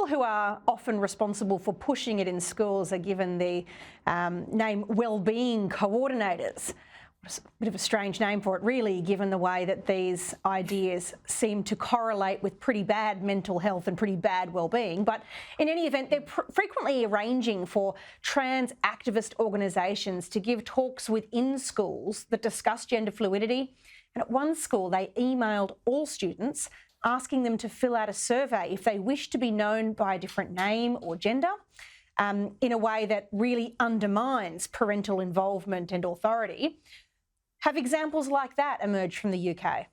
people who are often responsible for pushing it in schools are given the name wellbeing coordinators. It's a bit of a strange name for it, really, given the way that these ideas seem to correlate with pretty bad mental health and pretty bad well-being. But in any event, they're frequently arranging for trans activist organisations to give talks within schools that discuss gender fluidity. And at one school, they emailed all students asking them to fill out a survey if they wish to be known by a different name or gender, in a way that really undermines parental involvement and authority. Have examples like that emerged from the UK?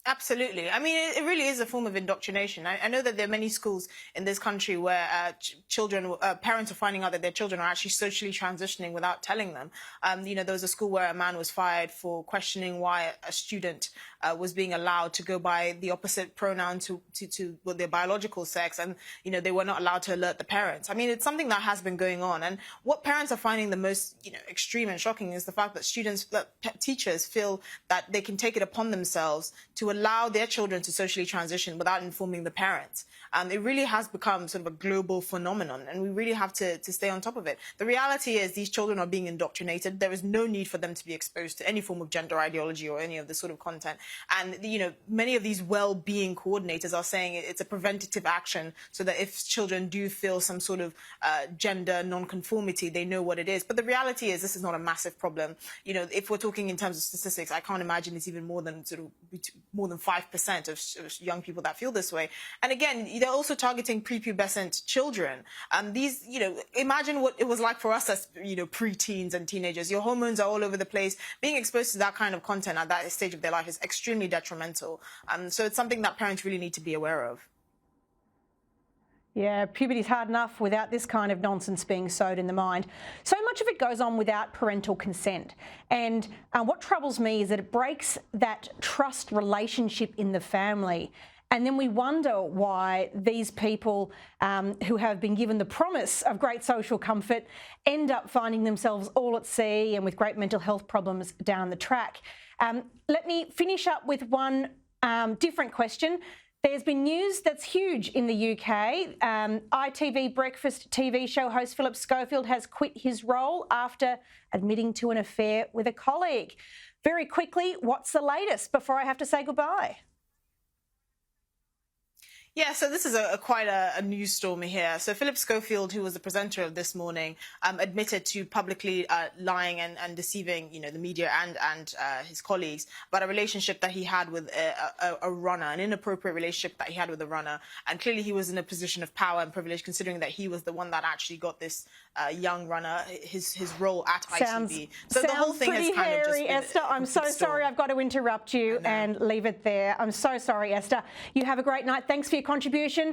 Absolutely. I mean, it really is a form of indoctrination. I know that there are many schools in this country where parents are finding out that their children are actually socially transitioning without telling them. There was a school where a man was fired for questioning why a student was being allowed to go by the opposite pronoun to their biological sex, and they were not allowed to alert the parents. I mean, it's something that has been going on, and what parents are finding the most extreme and shocking is the fact that teachers feel that they can take it upon themselves to allow their children to socially transition without informing the parents. It really has become sort of a global phenomenon, and we really have to stay on top of it. The reality is these children are being indoctrinated. There is no need for them to be exposed to any form of gender ideology or any of this sort of content. And, many of these well-being coordinators are saying it's a preventative action so that if children do feel some sort of gender non-conformity, they know what it is. But the reality is this is not a massive problem. If we're talking in terms of statistics, I can't imagine it's even more than 5% of young people that feel this way. And again, they're also targeting pre-pubescent children. Imagine what it was like for us as, pre-teens and teenagers. Your hormones are all over the place. Being exposed to that kind of content at that stage of their life is extremely detrimental. So it's something that parents really need to be aware of. Yeah, puberty's hard enough without this kind of nonsense being sowed in the mind. So much of it goes on without parental consent. And what troubles me is that it breaks that trust relationship in the family. And then we wonder why these people who have been given the promise of great social comfort end up finding themselves all at sea and with great mental health problems down the track. Let me finish up with one different question. There's been news that's huge in the UK. ITV breakfast TV show host Philip Schofield has quit his role after admitting to an affair with a colleague. Very quickly, what's the latest before I have to say goodbye? Yeah, so this is quite a news storm here. So Philip Schofield, who was the presenter of This Morning, admitted to publicly lying and deceiving, the media and his colleagues about a relationship that he had with a runner, an inappropriate relationship that he had with a runner. And clearly he was in a position of power and privilege, considering that he was the one that actually got this young runner his role at ITV. So the whole thing has kind of just been Esther, I'm so sorry I've got to interrupt you and leave it there. I'm so sorry, Esther. You have a great night. Thanks for your contribution.